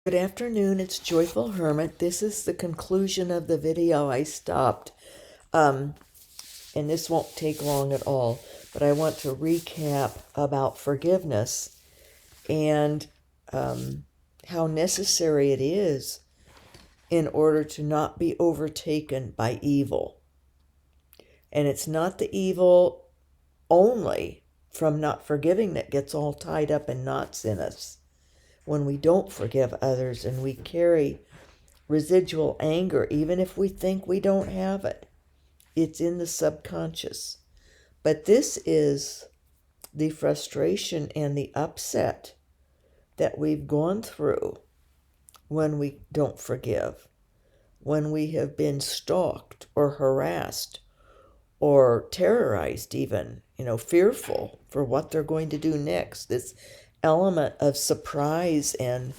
Good afternoon, it's Joyful Hermit. This is the conclusion of the video. I stopped, and this won't take long at all, but I want to recap about forgiveness and how necessary it is in order to not be overtaken by evil. And it's not the evil only from not forgiving that gets all tied up in knots in us. When we don't forgive others and we carry residual anger, even if we think we don't have it, it's in the subconscious. But this is the frustration and the upset that we've gone through when we don't forgive, when we have been stalked or harassed or terrorized, even, fearful for what they're going to do next. This element of surprise and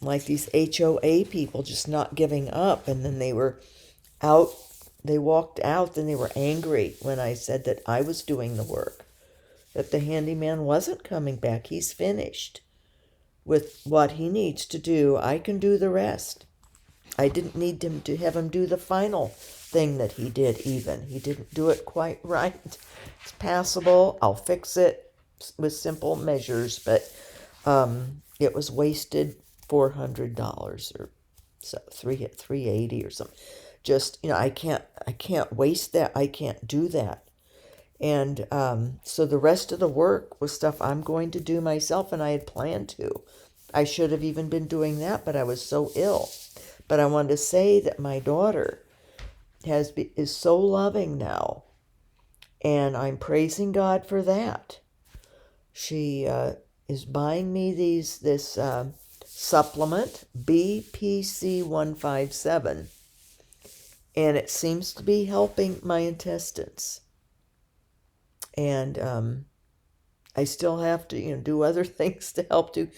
like these HOA people just not giving up. And then they walked out, and they were angry when I said that I was doing the work, that the handyman wasn't coming back. He's finished with what he needs to do. I can do the rest. I didn't need him to have him do the final thing that he did even. He didn't do it quite right. It's passable. I'll fix it with simple measures, but it was wasted $400 or so, $380 or something. Just, I can't waste that. I can't do that. And so the rest of the work was stuff I'm going to do myself, and I had planned to. I should have even been doing that, but I was so ill. But I wanted to say that my daughter is so loving now, and I'm praising God for that. She is buying me this supplement, BPC 157, and it seems to be helping my intestines. And I still have to, do other things to help to.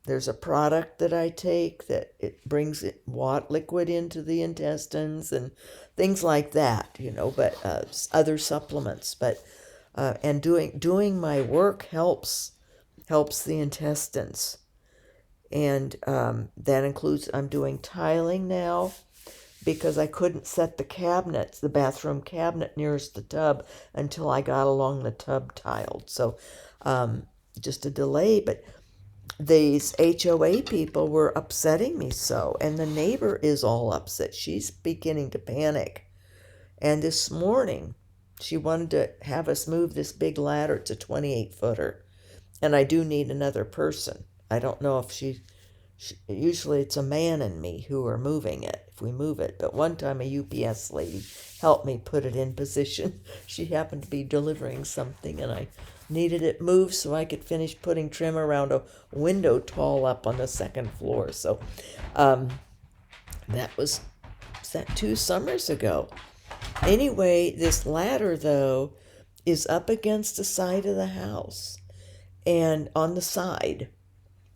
There's a product that I take that it brings liquid into the intestines and things like that, but other supplements. But and doing my work helps the intestines. And that includes, I'm doing tiling now, because I couldn't set the bathroom cabinet nearest the tub until I got along the tub tiled. So just a delay, but these HOA people were upsetting me so, and the neighbor is all upset. She's beginning to panic. And this morning, she wanted to have us move this big ladder. It's a 28-footer. And I do need another person. I don't know if usually it's a man and me who are moving it, if we move it. But one time a UPS lady helped me put it in position. She happened to be delivering something, and I needed it moved so I could finish putting trim around a window tall up on the second floor. So that was 2 summers ago. Anyway, this ladder, though, is up against the side of the house, and on the side,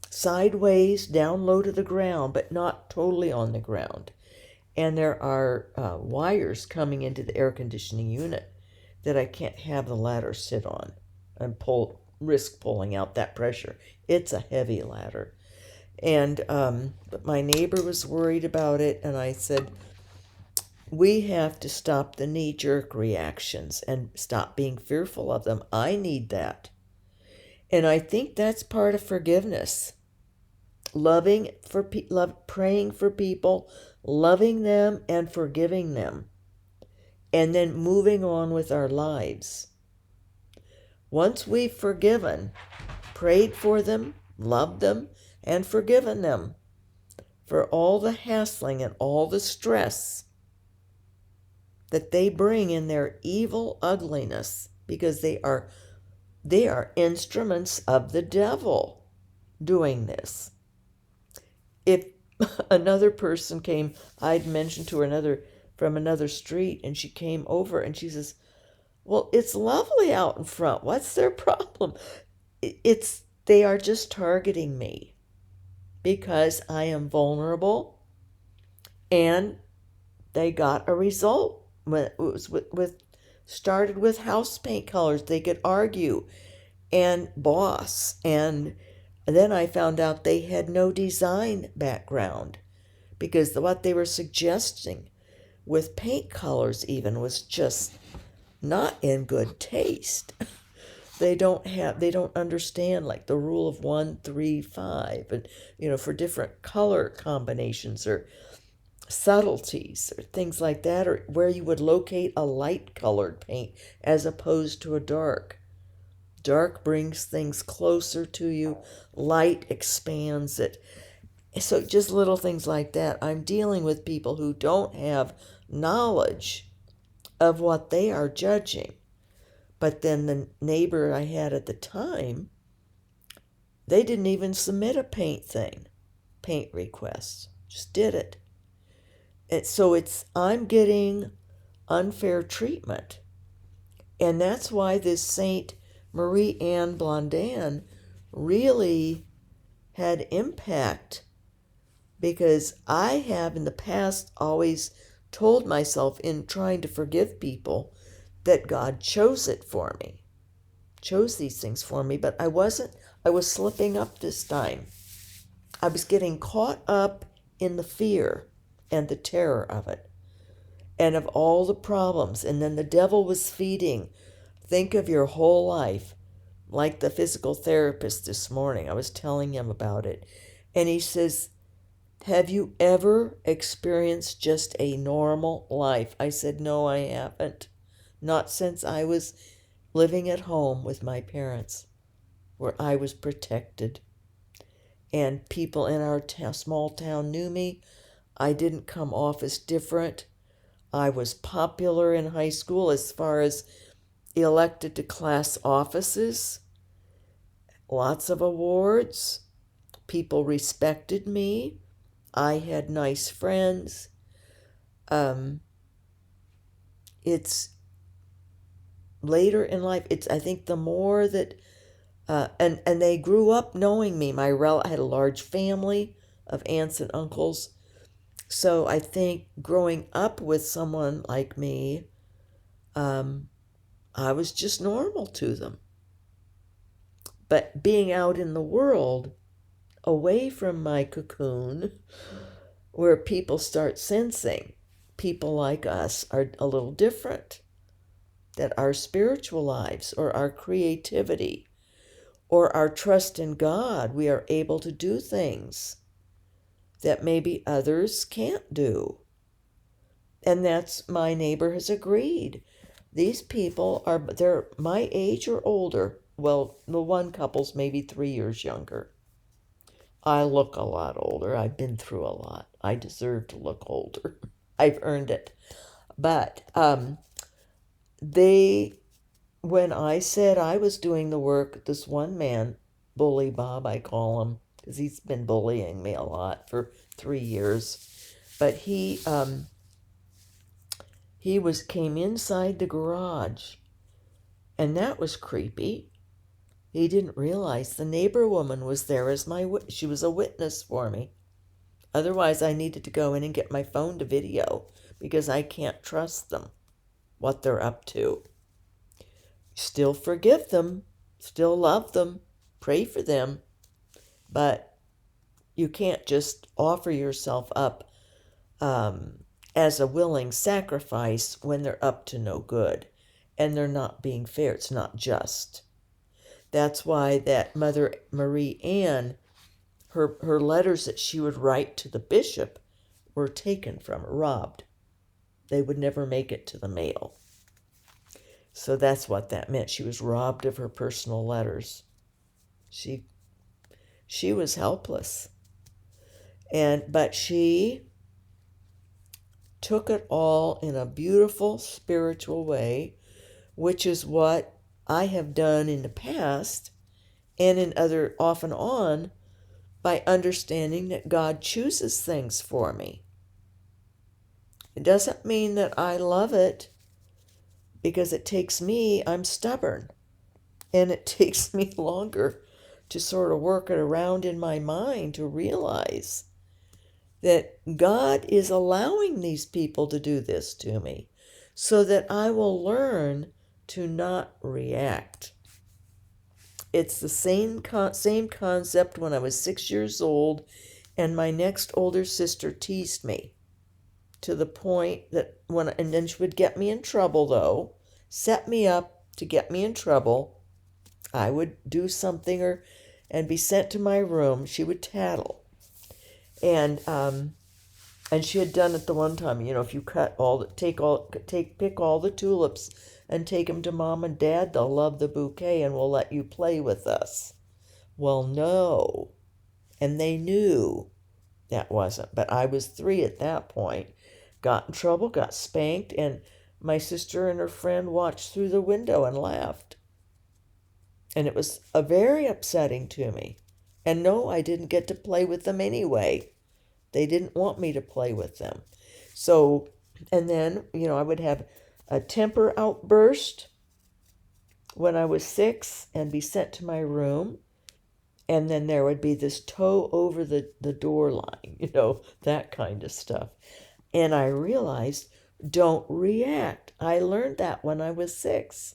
sideways, down low to the ground, but not totally on the ground. And there are wires coming into the air conditioning unit that I can't have the ladder sit on and risk pulling out that pressure. It's a heavy ladder. And but my neighbor was worried about it, and I said, we have to stop the knee-jerk reactions and stop being fearful of them. I need that. And I think that's part of forgiveness. Praying for people, loving them and forgiving them, and then moving on with our lives. Once we've forgiven, prayed for them, loved them, and forgiven them for all the hassling and all the stress that they bring in their evil ugliness, because they are instruments of the devil doing this. If another person came, I'd mentioned to her from another street, and she came over and she says, well, it's lovely out in front. What's their problem? They are just targeting me because I am vulnerable, and they got a result. When it was started with house paint colors, they could argue, and boss, and Then I found out they had no design background because what they were suggesting with paint colors even was just not in good taste. They don't understand like the rule of 1, 3, 5, and for different color combinations or subtleties or things like that, or where you would locate a light colored paint as opposed to a dark. Dark brings things closer to you, light expands it. So just little things like that. I'm dealing with people who don't have knowledge of what they are judging. But then the neighbor I had at the time, they didn't even submit a paint request, just did it. So I'm getting unfair treatment. And that's why this Saint Marie Anne Blondin really had impact, because I have in the past always told myself in trying to forgive people that God chose it for me, chose these things for me, but I was slipping up this time. I was getting caught up in the fear and the terror of it and of all the problems. And then the devil was feeding. Think of your whole life. Like the physical therapist this morning, I was telling him about it. And he says, have you ever experienced just a normal life? I said, no, I haven't. Not since I was living at home with my parents, where I was protected. And people in our small town knew me. I didn't come off as different. I was popular in high school as far as elected to class offices. Lots of awards. People respected me. I had nice friends. It's later in life. I think the more that, and they grew up knowing me. I had a large family of aunts and uncles. So I think growing up with someone like me, I was just normal to them. But being out in the world, away from my cocoon, where people start sensing people like us are a little different, that our spiritual lives or our creativity or our trust in God, we are able to do things that maybe others can't do. And that's, my neighbor has agreed. These people they're my age or older. Well, the one couple's maybe 3 years younger. I look a lot older. I've been through a lot. I deserve to look older. I've earned it. But when I said I was doing the work, this one man, Bully Bob, I call him, because he's been bullying me a lot for 3 years. But he came inside the garage, and that was creepy. He didn't realize the neighbor woman was there as she was a witness for me. Otherwise, I needed to go in and get my phone to video, because I can't trust them, what they're up to. Still forgive them, still love them, pray for them, but you can't just offer yourself up as a willing sacrifice when they're up to no good and they're not being fair. It's not just. That's why that Mother Marie Anne, her letters that she would write to the bishop were taken from her, robbed. They would never make it to the mail. So that's what that meant. She was robbed of her personal letters. She was helpless. But she took it all in a beautiful spiritual way, which is what I have done in the past and in other off and on, by understanding that God chooses things for me. It doesn't mean that I love it, because I'm stubborn, and it takes me longer to sort of work it around in my mind to realize that God is allowing these people to do this to me so that I will learn to not react. it's the same concept when I was 6 years old, and my next older sister teased me to the point that and then she would get me in trouble though, set me up to get me in trouble. I would do something and be sent to my room. She would tattle, and she had done it the one time. If you pick all the tulips and take them to mom and dad, they'll love the bouquet and will let you play with us. Well, no, and they knew that wasn't. But I was 3 at that point. Got in trouble, got spanked, and my sister and her friend watched through the window and laughed. And it was very upsetting to me. And no, I didn't get to play with them anyway. They didn't want me to play with them. So, and then, I would have a temper outburst when I was 6 and be sent to my room. And then there would be this toe over the door line, that kind of stuff. And I realized, don't react. I learned that when I was 6.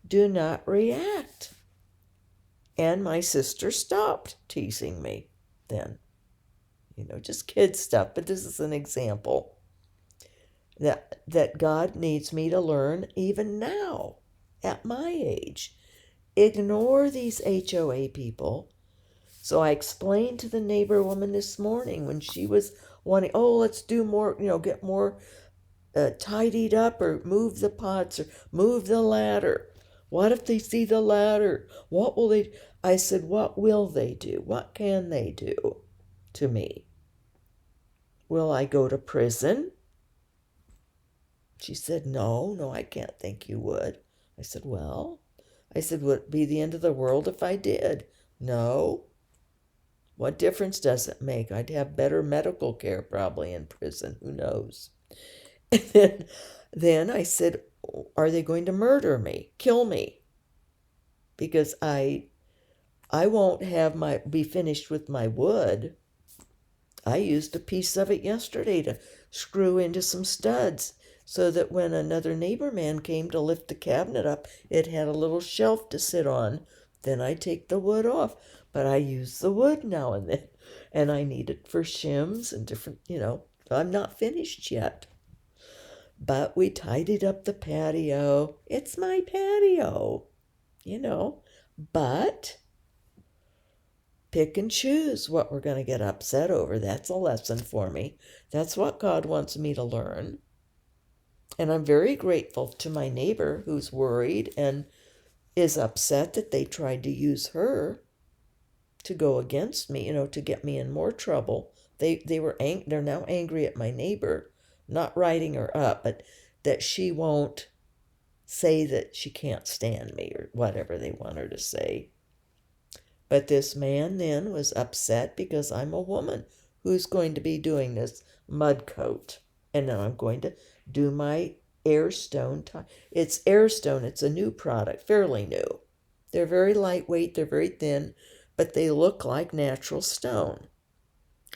Do not react. And my sister stopped teasing me then. Just kid stuff, but this is an example that God needs me to learn even now at my age. Ignore these HOA people. So I explained to the neighbor woman this morning when she was wanting, let's do more, get more tidied up, or move the pots, or move the ladder. What if they see the ladder? What will they? I said, what will they do? What can they do to me? Will I go to prison? She said, no, I can't think you would. I said, would it be the end of the world if I did? No. What difference does it make? I'd have better medical care probably in prison. Who knows? And then I said, are they going to murder me? Kill me? Because I won't be finished with my wood. I used a piece of it yesterday to screw into some studs so that when another neighbor man came to lift the cabinet up, it had a little shelf to sit on. Then I take the wood off. But I use the wood now and then, and I need it for shims and different, I'm not finished yet. But we tidied up the patio. It's my patio, but pick and choose what we're going to get upset over. That's a lesson for me. That's what God wants me to learn. And I'm very grateful to my neighbor who's worried and is upset that they tried to use her to go against me, to get me in more trouble. They're now angry at my neighbor, not writing her up, but that she won't say that she can't stand me or whatever they want her to say. But this man then was upset because I'm a woman who's going to be doing this mud coat. And now I'm going to do my Airstone. It's Airstone. It's a new product, fairly new. They're very lightweight. They're very thin, but they look like natural stone.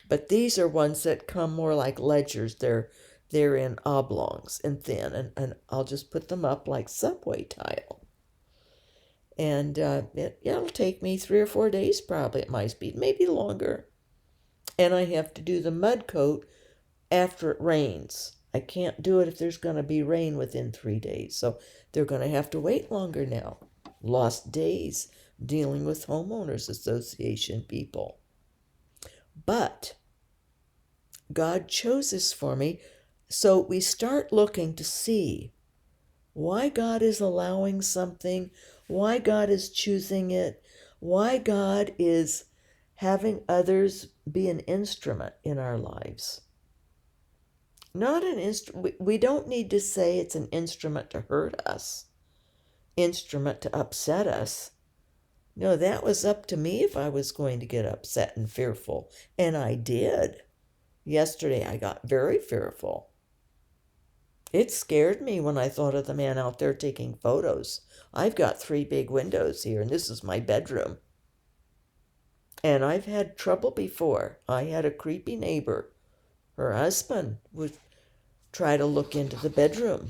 But these are ones that come more like ledgers. They're in oblongs and thin, and I'll just put them up like subway tile. And it'll take me 3 or 4 days probably at my speed, maybe longer. And I have to do the mud coat after it rains. I can't do it if there's going to be rain within 3 days. So they're going to have to wait longer now. Lost days dealing with homeowners association people. But God chose this for me. So we start looking to see why God is allowing something, why God is choosing it, why God is having others be an instrument in our lives. Not an instrument. We don't need to say it's an instrument to hurt us, instrument to upset us. No, that was up to me if I was going to get upset and fearful. And I did. Yesterday I got very fearful. It scared me when I thought of the man out there taking photos. I've got 3 big windows here, and this is my bedroom. And I've had trouble before. I had a creepy neighbor. Her husband would try to look into the bedroom.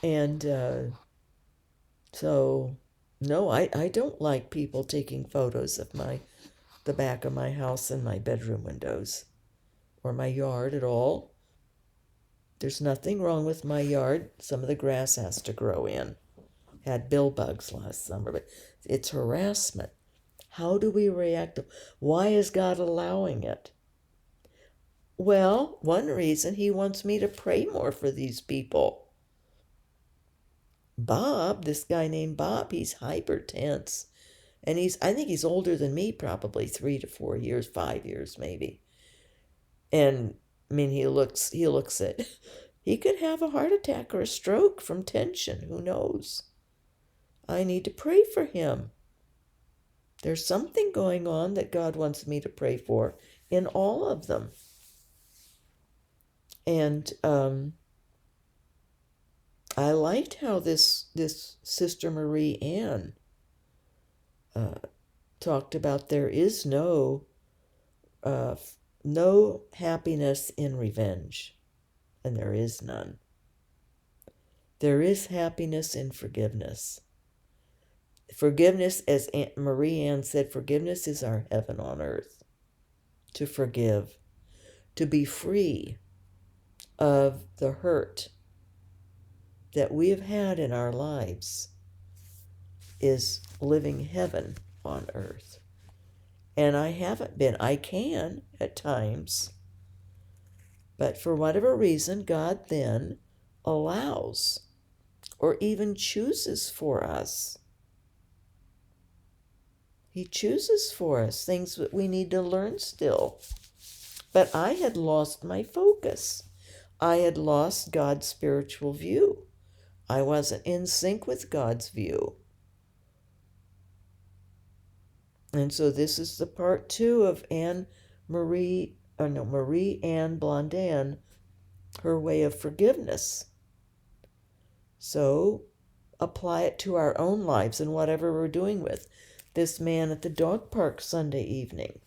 And so, No, I don't like people taking photos of the back of my house and my bedroom windows or my yard at all. There's nothing wrong with my yard. Some of the grass has to grow in. Had bill bugs last summer, but it's harassment. How do we react? Why is God allowing it? Well, one reason he wants me to pray more for these people. Bob, this guy named Bob, he's hyper tense. And I think he's older than me, probably 3 to 4 years, 5 years maybe. And I mean, he looks at, he could have a heart attack or a stroke from tension. Who knows? I need to pray for him. There's something going on that God wants me to pray for in all of them. And I liked how this Sister Marie Ann talked about there is no happiness in revenge, and there is none. There is happiness in forgiveness. Forgiveness, as Aunt Marie Ann said, forgiveness is our heaven on earth. To forgive, to be free of the hurt that we have had in our lives is living heaven on earth. And I haven't been. I can at times. But for whatever reason, God then allows or even chooses for us. He chooses for us things that we need to learn still. But I had lost my focus. I had lost God's spiritual view. I wasn't in sync with God's view. And so this is the part 2 of Marie Ann Blondin, her way of forgiveness. So apply it to our own lives and whatever we're doing with. This man at the dog park Sunday evening.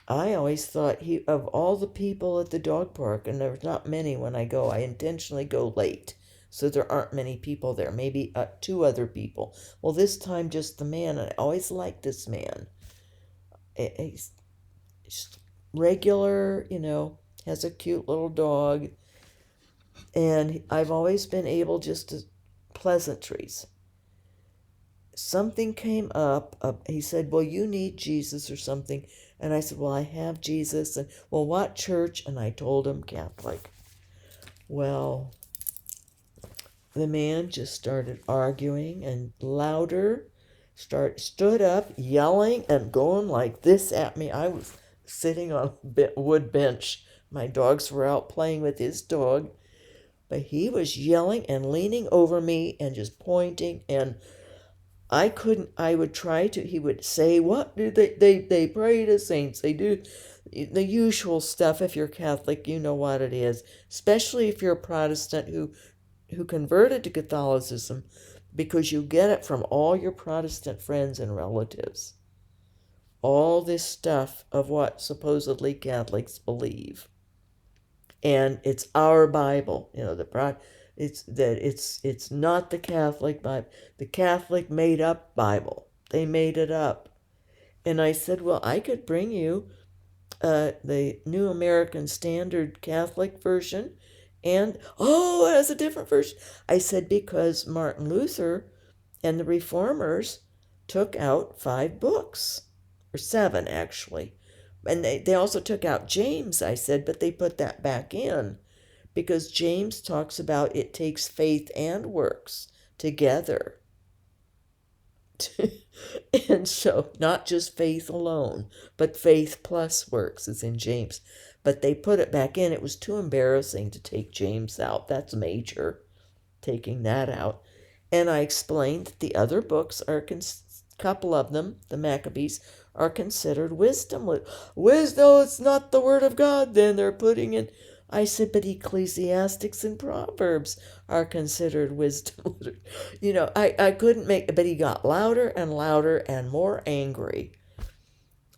I always thought of all the people at the dog park, and there's not many when I go. I intentionally go late, so there aren't many people there. Maybe 2 other people. Well, this time just the man, and I always liked this man. He's regular, has a cute little dog, and I've always been able just to pleasantries. Something came up. He said, well, you need Jesus or something. And I said, well, I have Jesus. And, well, what church? And I told him Catholic. Well, the man just started arguing and louder, stood up, yelling and going like this at me. I was sitting on a wood bench. My dogs were out playing with his dog. But he was yelling and leaning over me and just pointing, and he would say, what do they pray to saints, they do the usual stuff. If you're Catholic, you know what it is, especially if you're a Protestant who converted to Catholicism, because you get it from all your Protestant friends and relatives. All this stuff of what supposedly Catholics believe. And it's our Bible, it's not the Catholic Bible. The Catholic made up Bible. They made it up. And I said, well, I could bring you the New American Standard Catholic version. And, it has a different version. I said, because Martin Luther and the Reformers took out 5 books, or 7 actually. And they also took out James, I said, but they put that back in. Because James talks about it takes faith and works together. And so, not just faith alone, but faith plus works is in James. But they put it back in. It was too embarrassing to take James out. That's major, taking that out. And I explained that the other books are, couple of them, the Maccabees, are considered wisdom. Wisdom, it's not the word of God, then they're putting in. I said, but Ecclesiastics and Proverbs are considered wisdom. I couldn't make, but he got louder and louder and more angry.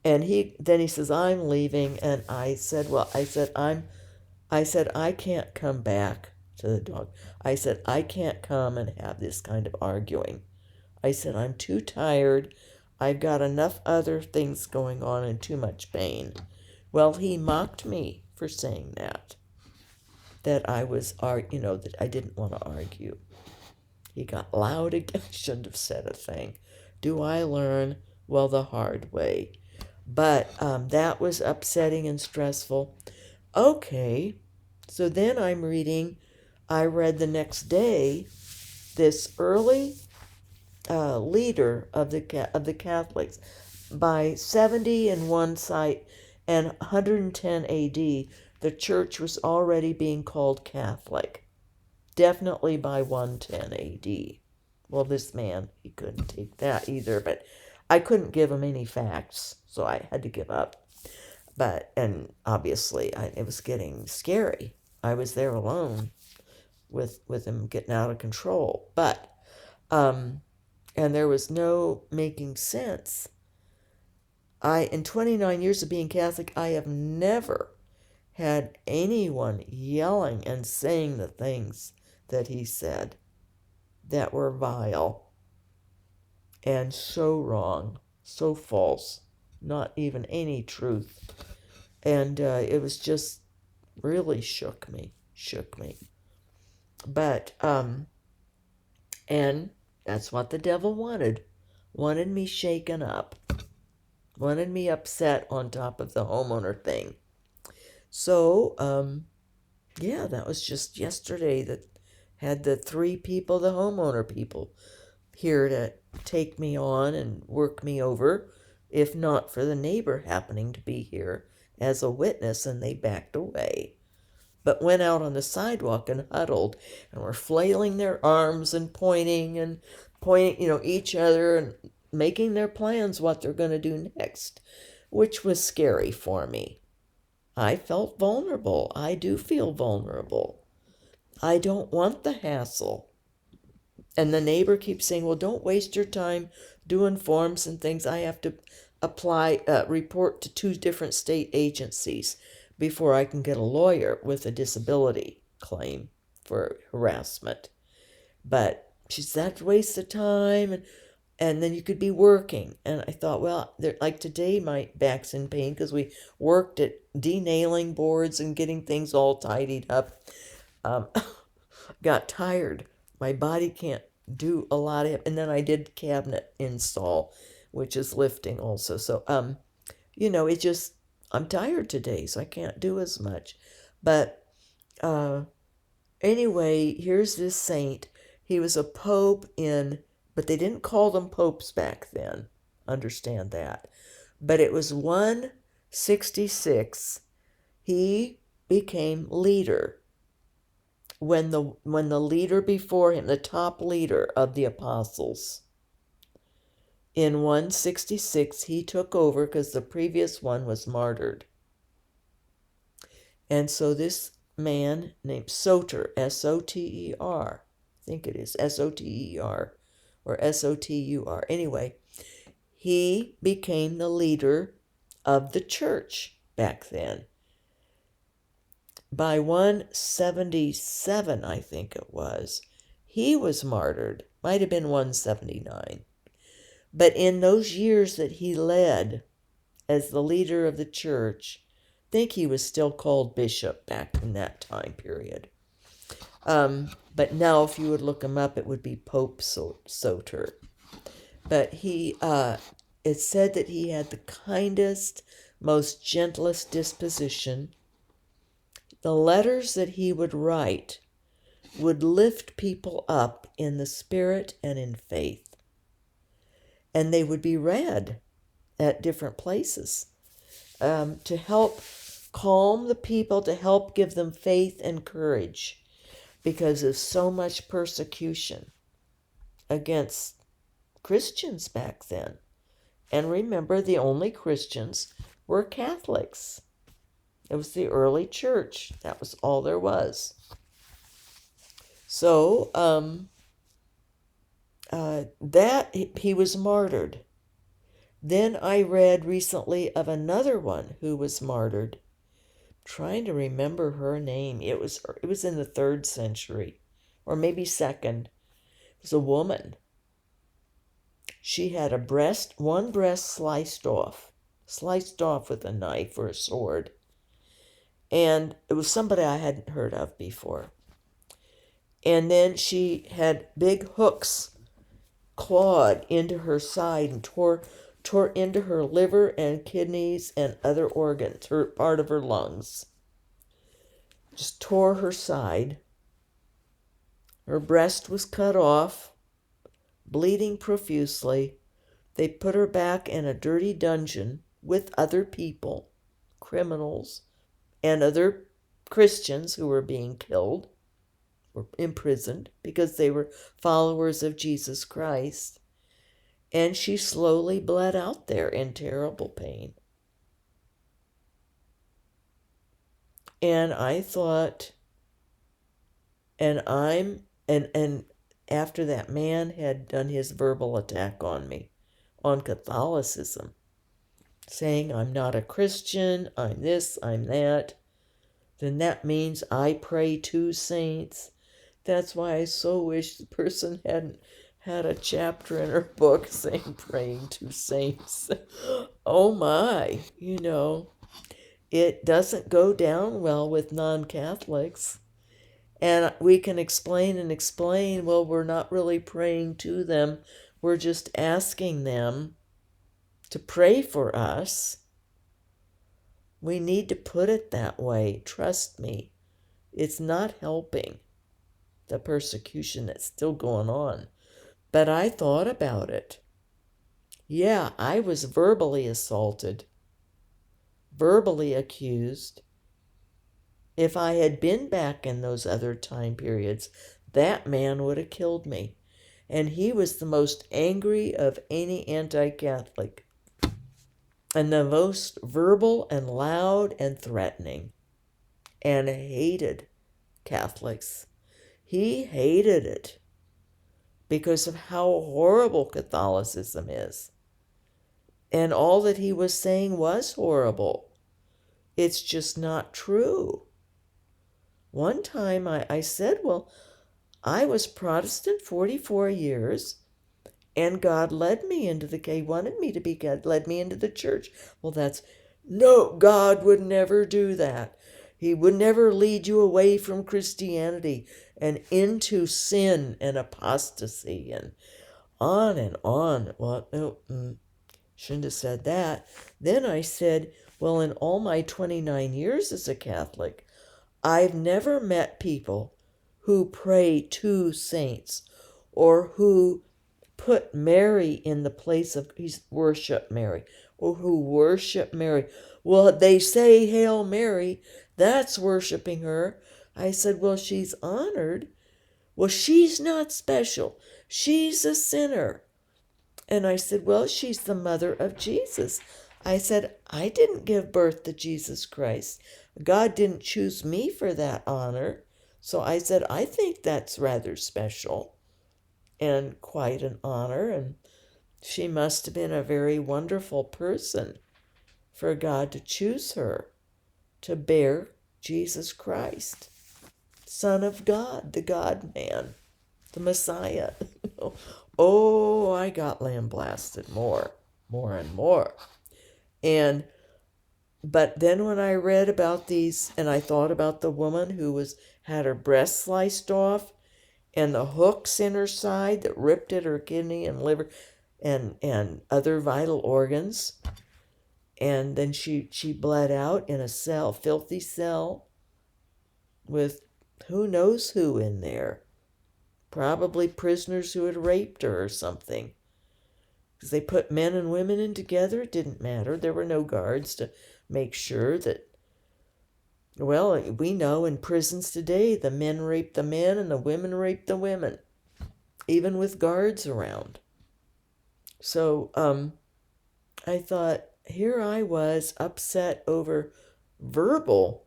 And he says, I'm leaving. And I said, I can't come back. to the dog. I said, I can't come and have this kind of arguing. I said, I'm too tired. I've got enough other things going on and too much pain. Well, he mocked me for saying that I was, that I didn't want to argue. He got loud again. I shouldn't have said a thing. Do I learn? Well, the hard way. But that was upsetting and stressful. Okay, so then I read the next day, this early leader of the Catholics, by 70 in one site and 110 A.D., the church was already being called Catholic. Definitely by 110 A.D. Well, this man, he couldn't take that either, but I couldn't give him any facts, so I had to give up. And obviously, it was getting scary. I was there alone with him getting out of control. And there was no making sense. In 29 years of being Catholic, I have never had anyone yelling and saying the things that he said that were vile and so wrong, so false, not even any truth. And it was just really shook me. But, and that's what the devil wanted me shaken up, wanted me upset on top of the homeowner thing. So, yeah, that was just yesterday that had the three people, the homeowner people, here to take me on and work me over, if not for the neighbor happening to be here as a witness, and they backed away, but went out on the sidewalk and huddled and were flailing their arms and pointing, each other and making their plans what they're going to do next, which was scary for me. I felt vulnerable. I do feel vulnerable. I don't want the hassle. And the neighbor keeps saying, well, don't waste your time doing forms and things. I have to report to 2 different state agencies before I can get a lawyer with a disability claim for harassment. But she said, that's a waste of time. And then you could be working. And I thought, well, like today, my back's in pain because we worked at denailing boards and getting things all tidied up. Got tired. My body can't do a lot of it. And then I did cabinet install, which is lifting also. So, I'm tired today, so I can't do as much. But anyway, here's this saint. He was a pope but they didn't call them popes back then. Understand that. But it was 166. He became leader. When the leader before him, the top leader of the apostles, in 166, he took over because the previous one was martyred. And so this man named Soter, S-O-T-E-R, I think it is S-O-T-E-R, or S-O-T-U-R. Anyway, he became the leader of the church back then. By 177, I think it was, he was martyred. Might have been 179. But in those years that he led as the leader of the church, I think he was still called bishop back in that time period. But now if you would look him up, it would be Pope Soter. But it said that he had the kindest, most gentlest disposition. The letters that he would write would lift people up in the spirit and in faith. And they would be read at different places to help calm the people, to help give them faith and courage because of so much persecution against Christians back then. And remember, the only Christians were Catholics. It was the early church. That was all there was. So, that he was martyred. Then I read recently of another one who was martyred Trying to remember her name. It was in the 3rd century, or maybe 2nd. It was a woman. She had one breast sliced off with a knife or a sword. And it was somebody I hadn't heard of before. And then she had big hooks clawed into her side and tore into her liver and kidneys and other organs, her part of her lungs. Just tore her side. Her breast was cut off, bleeding profusely. They put her back in a dirty dungeon with other people, criminals, and other Christians who were being killed or imprisoned because they were followers of Jesus Christ. And she slowly bled out there in terrible pain. And I thought, and after that man had done his verbal attack on me, on Catholicism, saying I'm not a Christian, I'm this, I'm that, then that means I pray to saints. That's why I so wish the person hadn't had a chapter in her book saying praying to saints. Oh my, it doesn't go down well with non-Catholics. And we can explain, well, we're not really praying to them. We're just asking them to pray for us. We need to put it that way. Trust me, it's not helping the persecution that's still going on. But I thought about it. Yeah, I was verbally assaulted, verbally accused. If I had been back in those other time periods, that man would have killed me. And he was the most angry of any anti-Catholic, and the most verbal and loud and threatening, and hated Catholics. He hated it because of how horrible Catholicism is. And all that he was saying was horrible. It's just not true. One time I said, well, I was Protestant 44 years, and God led me He wanted me to be God, led me into the church. Well, no, God would never do that. He would never lead you away from Christianity and into sin and apostasy and on and on. Well, no, shouldn't have said that. Then I said, well, in all my 29 years as a Catholic, I've never met people who pray to saints or who put Mary in the place of worship Mary, or who worship Mary. Well, they say Hail Mary, that's worshiping her. I said, well, she's honored. Well, she's not special. She's a sinner. And I said, well, she's the mother of Jesus. I said, I didn't give birth to Jesus Christ. God didn't choose me for that honor. So I said, I think that's rather special and quite an honor. And she must have been a very wonderful person for God to choose her to bear Jesus Christ, Son of God, the God-man, the Messiah. Oh, I got lambasted more and more. But then when I read about these, and I thought about the woman who had her breast sliced off, and the hooks in her side that ripped at her kidney and liver and other vital organs, and then she bled out in a cell, filthy cell, with who knows who in there. Probably prisoners who had raped her or something. Because they put men and women in together, it didn't matter. There were no guards to make sure that, well, we know in prisons today, the men rape the men and the women rape the women, even with guards around. So I thought, here I was upset over verbal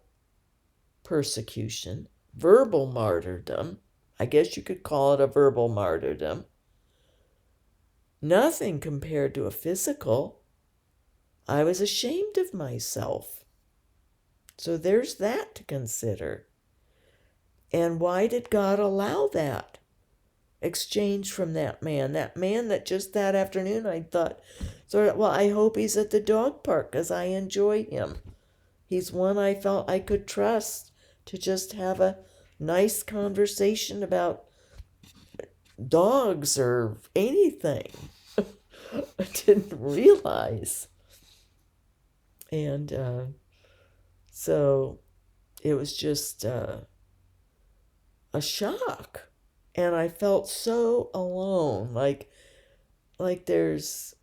persecution, verbal martyrdom. I guess you could call it a verbal martyrdom. Nothing compared to a physical. I was ashamed of myself. So there's that to consider. And why did God allow that exchange from that man? That man that just that afternoon I thought, well, I hope he's at the dog park because I enjoy him. He's one I felt I could trust to just have a nice conversation about dogs or anything. I didn't realize. And so it was just a shock. And I felt so alone, like there's,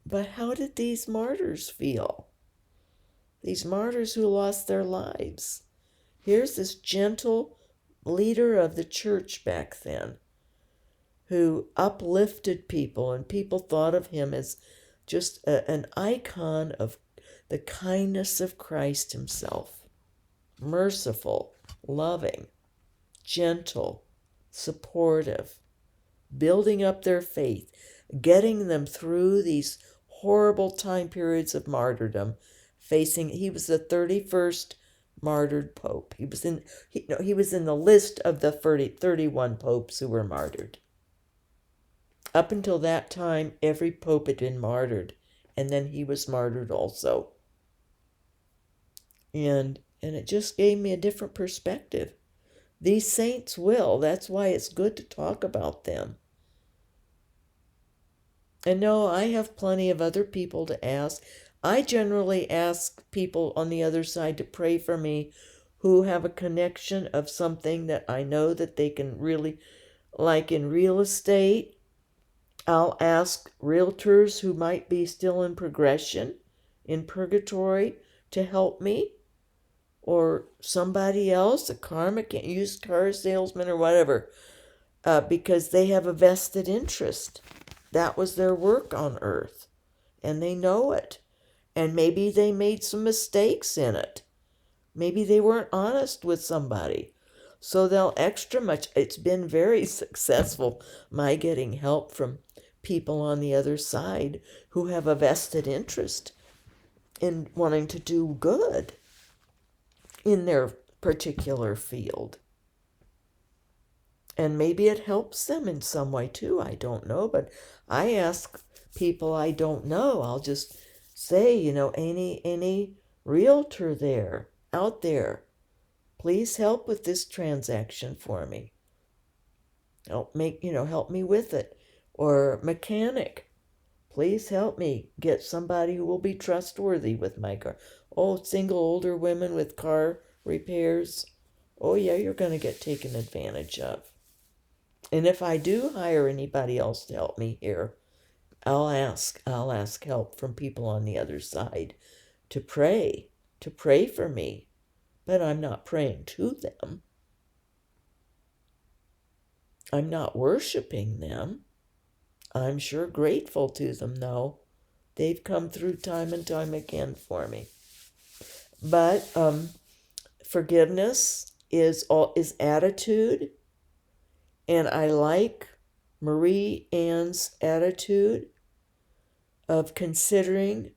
but how did these martyrs feel? These martyrs who lost their lives. Here's this gentle leader of the church back then who uplifted people, and people thought of him as just an icon of the kindness of Christ himself. Merciful, loving, gentle, supportive, building up their faith, getting them through these horrible time periods of martyrdom, he was the 31st martyred pope. He was in the list of the 31 popes who were martyred. Up until that time, every pope had been martyred, and then he was martyred also. And it just gave me a different perspective. These saints will. That's why it's good to talk about them. And no, I have plenty of other people to ask. I generally ask people on the other side to pray for me who have a connection of something that I know that they can really, like in real estate. I'll ask realtors who might be still in progression, in purgatory, to help me. Or somebody else, a used car salesman or whatever, because they have a vested interest. That was their work on earth, and they know it. And maybe they made some mistakes in it. Maybe they weren't honest with somebody. So they'll extra much. It's been very successful, my getting help from people on the other side who have a vested interest in wanting to do good in their particular field. And maybe it helps them in some way too. I don't know, but I ask people I don't know. I'll just say, any realtor out there, please help with this transaction for me. Help me with it. Or mechanic, please help me get somebody who will be trustworthy with my car. Oh, single older women with car repairs. Oh yeah, you're going to get taken advantage of. And if I do hire anybody else to help me here, I'll ask help from people on the other side to pray for me. But I'm not praying to them. I'm not worshiping them. I'm sure grateful to them, though. They've come through time and time again for me. But forgiveness is attitude, and I like Marie Anne's attitude of considering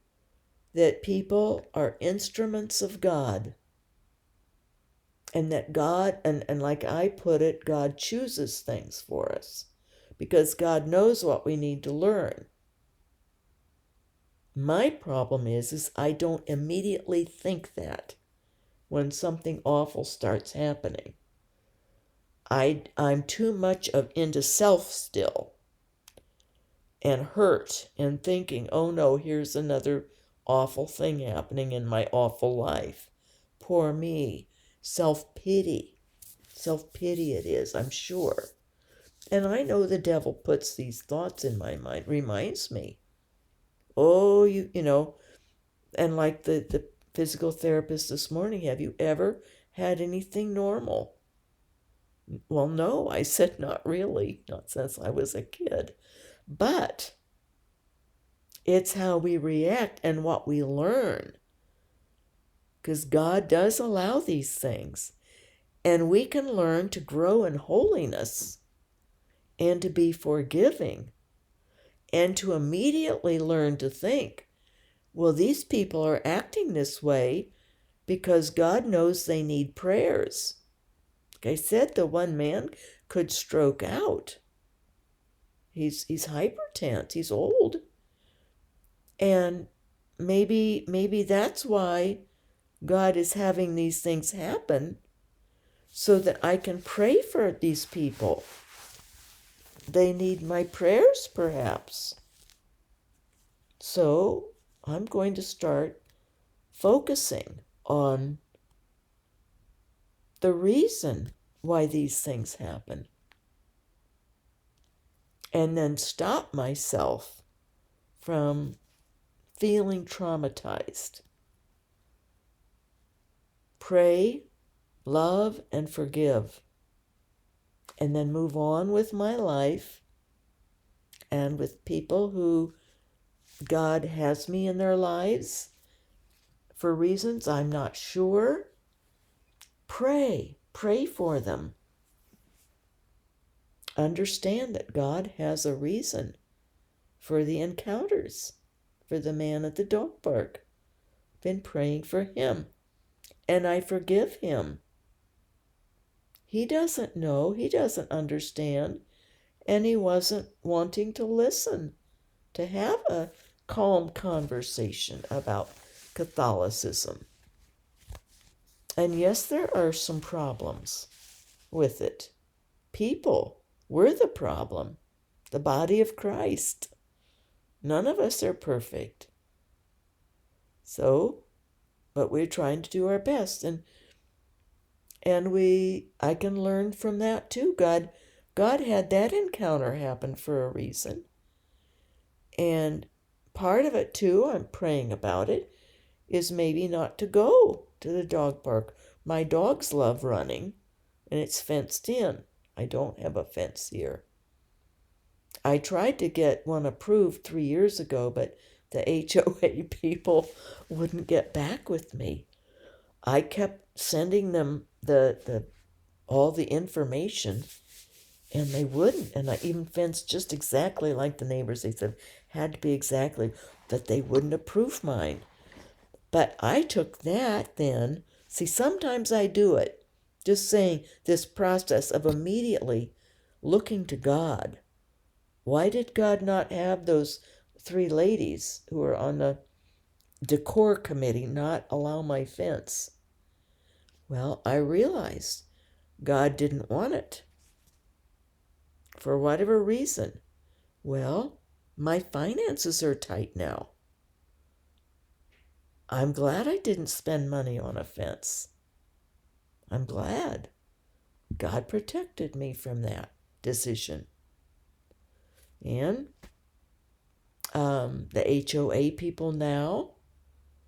that people are instruments of God, and that God, and like I put it, God chooses things for us because God knows what we need to learn. My problem is I don't immediately think that when something awful starts happening. I'm too much into self still and hurt and thinking, oh no, here's another awful thing happening in my awful life. Poor me. Self-pity. Self-pity it is, I'm sure. And I know the devil puts these thoughts in my mind, reminds me. Oh, you know, and like the physical therapist this morning, have you ever had anything normal? Well, no, I said not really, not since I was a kid. But it's how we react and what we learn. Because God does allow these things. And we can learn to grow in holiness and to be forgiving and to immediately learn to think, well, these people are acting this way because God knows they need prayers. Like I said, the one man could stroke out. He's hypertense. He's old. And maybe that's why God is having these things happen, so that I can pray for these people. They need my prayers, perhaps. So I'm going to start focusing on the reason why these things happen, and then stop myself from feeling traumatized. Pray, love, and forgive, and then move on with my life and with people who God has me in their lives for reasons I'm not sure. Pray for them. Understand that God has a reason for the encounters, for the man at the dog park. Been praying for him, and I forgive him. He doesn't know, he doesn't understand, and he wasn't wanting to listen, to have a calm conversation about Catholicism. And yes, there are some problems with it. People, we're the problem. The body of Christ. None of us are perfect. So, but we're trying to do our best, and I can learn from that too. God had that encounter happen for a reason. And part of it too, I'm praying about it, is maybe not to go to the dog park. My dogs love running, and it's fenced in. I don't have a fence here. I tried to get one approved 3 years ago, but the HOA people wouldn't get back with me. I kept sending them all the information, and they wouldn't. And I even fenced just exactly like the neighbors. They said had to be exactly, that they wouldn't approve mine. But I took that then. See, sometimes I do it. Just saying, this process of immediately looking to God. Why did God not have those 3 ladies who were on the decor committee not allow my fence? Well, I realized God didn't want it. For whatever reason. Well, my finances are tight now. I'm glad I didn't spend money on a fence. I'm glad. God protected me from that decision. And the HOA people now,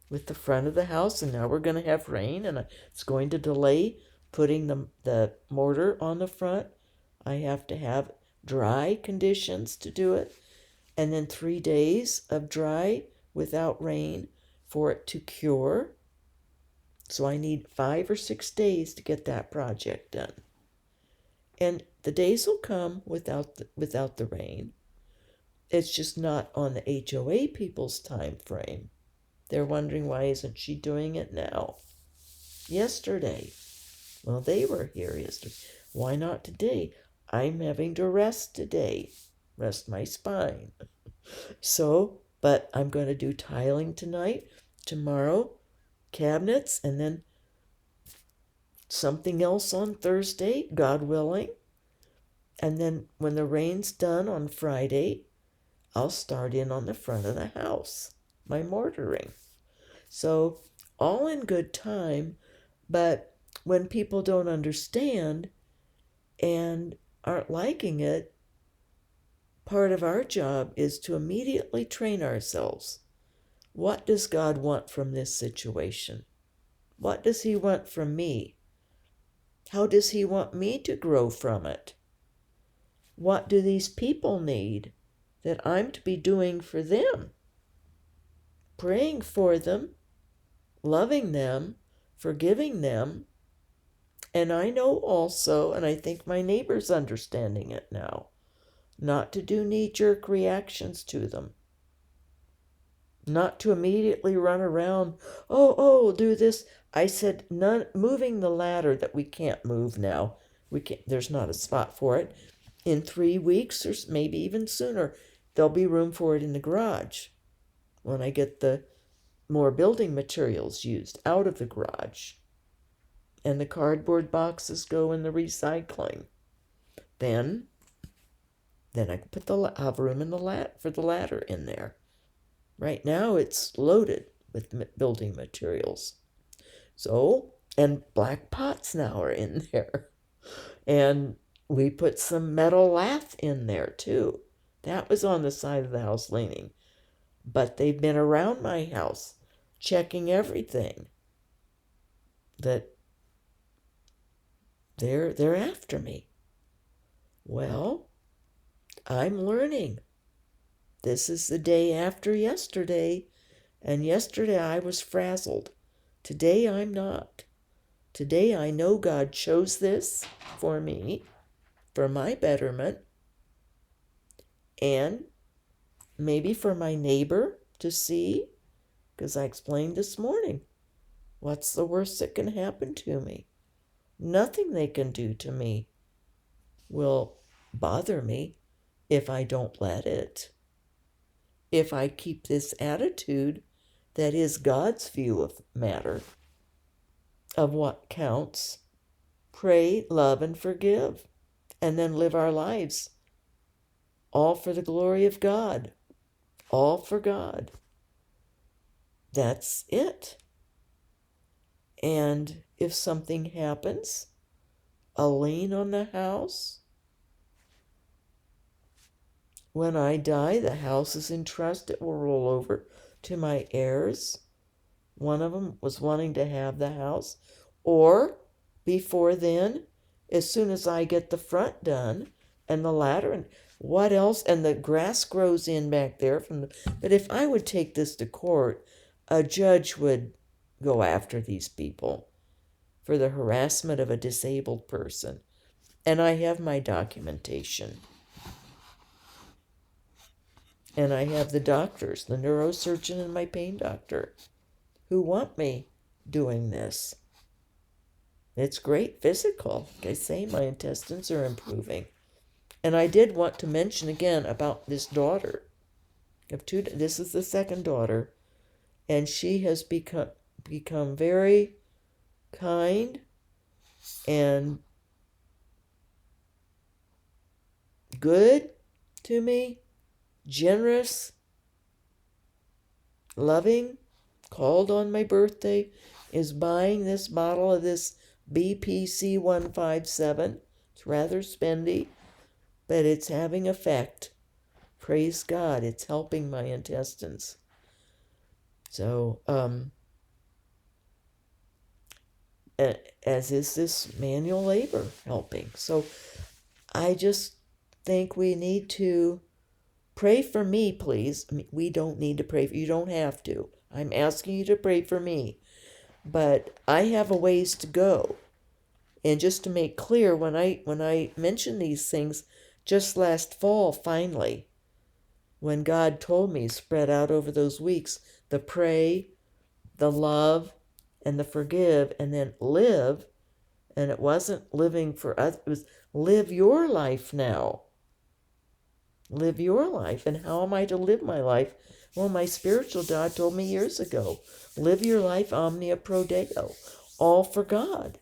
with the front of the house, and now we're going to have rain, and it's going to delay putting the mortar on the front. I have to have dry conditions to do it, and then 3 days of dry without rain for it to cure. So I need 5 or 6 days to get that project done. And the days will come without the rain. It's just not on the HOA people's time frame. They're wondering, why isn't she doing it now? Yesterday. Well, they were here yesterday. Why not today? I'm having to rest today. Rest my spine. So, but I'm going to do tiling tonight, tomorrow, cabinets, and then something else on Thursday, God willing. And then when the rain's done on Friday, I'll start in on the front of the house, my mortaring. So all in good time, but when people don't understand and aren't liking it, part of our job is to immediately train ourselves. What does God want from this situation? What does he want from me? How does he want me to grow from it? What do these people need that I'm to be doing for them? Praying for them, loving them, forgiving them. And I know also, and I think my neighbor's understanding it now, not to do knee-jerk reactions to them. not to immediately run around, oh, do this. I said, none, moving the ladder that we can't move now. We can't, there's not a spot for it. In 3 weeks or maybe even sooner, there'll be room for it in the garage when I get the more building materials used out of the garage. And the cardboard boxes go in the recycling. Then I can put the have room in the for the ladder in there. Right now it's loaded with building materials. So, and black pots now are in there. And we put some metal lath in there too. That was on the side of the house leaning. But they've been around my house checking everything. That they're after me. Well, I'm learning. This is the day after yesterday, and yesterday I was frazzled. Today I'm not. Today I know God chose this for me, for my betterment, and maybe for my neighbor to see, because I explained this morning, what's the worst that can happen to me? Nothing they can do to me will bother me if I don't let it. If I keep this attitude that is God's view of matter, of what counts, pray, love, and forgive, and then live our lives all for the glory of God, all for God. That's it. And if something happens, a lien on the house, when I die, the house is in trust. It will roll over to my heirs. One of them was wanting to have the house. Or before then, as soon as I get the front done and the ladder and what else, and the grass grows in back there from the, but if I would take this to court, a judge would go after these people for the harassment of a disabled person. And I have my documentation. And I have the doctors, the neurosurgeon and my pain doctor, who want me doing this. It's great physical. Like I say, my intestines are improving. And I did want to mention again about this daughter. This is the second daughter, and she has become very kind and good to me, generous, loving, called on my birthday, is buying this bottle of this BPC 157. It's rather spendy, but it's having effect. Praise God, it's helping my intestines. So, as is this manual labor helping. So I just think we need to pray for me, please. I mean, we don't need to pray for you. You don't have to. I'm asking you to pray for me. But I have a ways to go. And just to make clear, when I mention these things, just last fall, finally, when God told me, spread out over those weeks, the pray, the love, and the forgive, and then live, and it wasn't living for us, it was live your life now. Live your life. And how am I to live my life? Well, my spiritual dad told me years ago, live your life omnia pro Deo, all for God.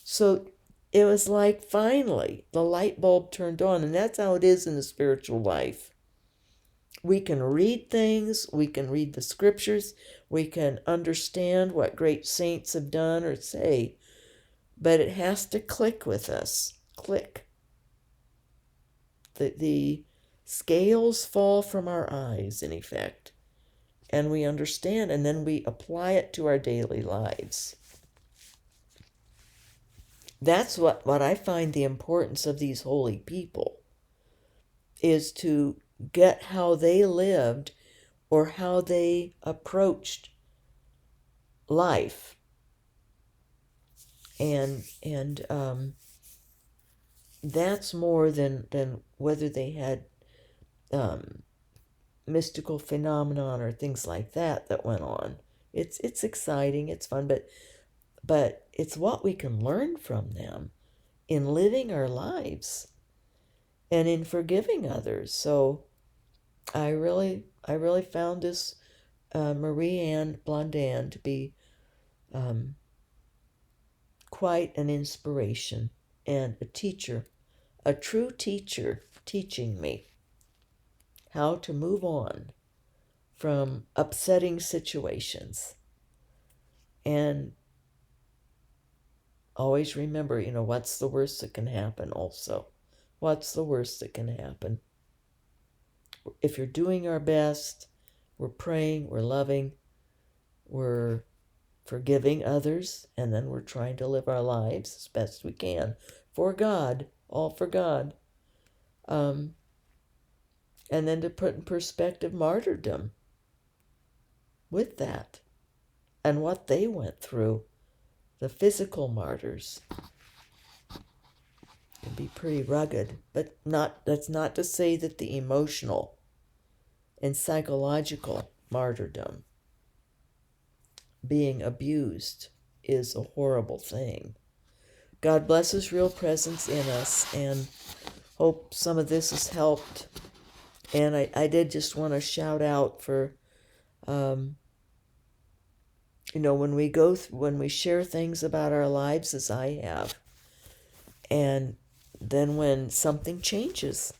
So it was like finally the light bulb turned on, and that's how it is in the spiritual life. We can read things, we can read the scriptures, we can understand what great saints have done or say, but it has to click with us. Click. The scales fall from our eyes, in effect, and we understand, and then we apply it to our daily lives. That's what I find the importance of these holy people, is to get how they lived or how they approached life. And that's more than whether they had mystical phenomenon or things like that went on. It's exciting, it's fun, but it's what we can learn from them in living our lives and in forgiving others. So I really found this Marie Anne Blondin to be um, quite an inspiration and a teacher, a true teacher, teaching me how to move on from upsetting situations. And always remember, what's the worst that can happen also? What's the worst that can happen? If you're doing our best, we're praying, we're loving, we're forgiving others, and then we're trying to live our lives as best we can for God, all for God. And then to put in perspective martyrdom with that and what they went through, the physical martyrs can be pretty rugged, but that's not to say that the emotional and psychological martyrdom, being abused, is a horrible thing. God bless His real presence in us, and hope some of this has helped. And I did just want to shout out for, when we share things about our lives as I have, and then when something changes,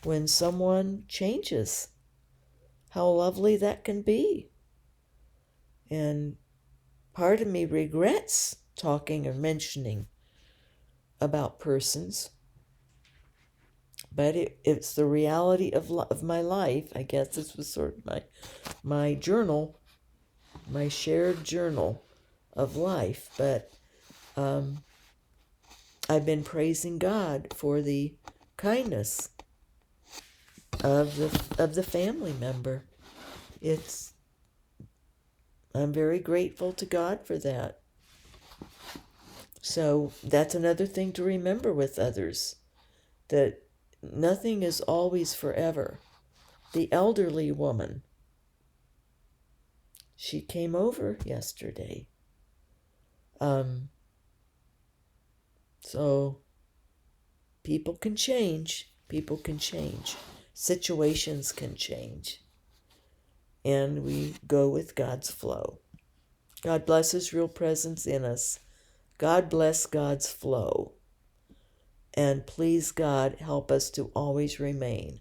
when someone changes, how lovely that can be. And part of me regrets talking or mentioning about persons, but it's the reality of my life. I guess this was sort of my journal, my shared journal of life. But I've been praising God for the kindness of the family member. I'm very grateful to God for that. So that's another thing to remember with others, that nothing is always forever. The elderly woman, she came over yesterday. So people can change. People can change. Situations can change. And we go with God's flow. God bless His real presence in us. God bless God's flow. And please, God, help us to always remain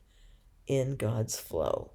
in God's flow.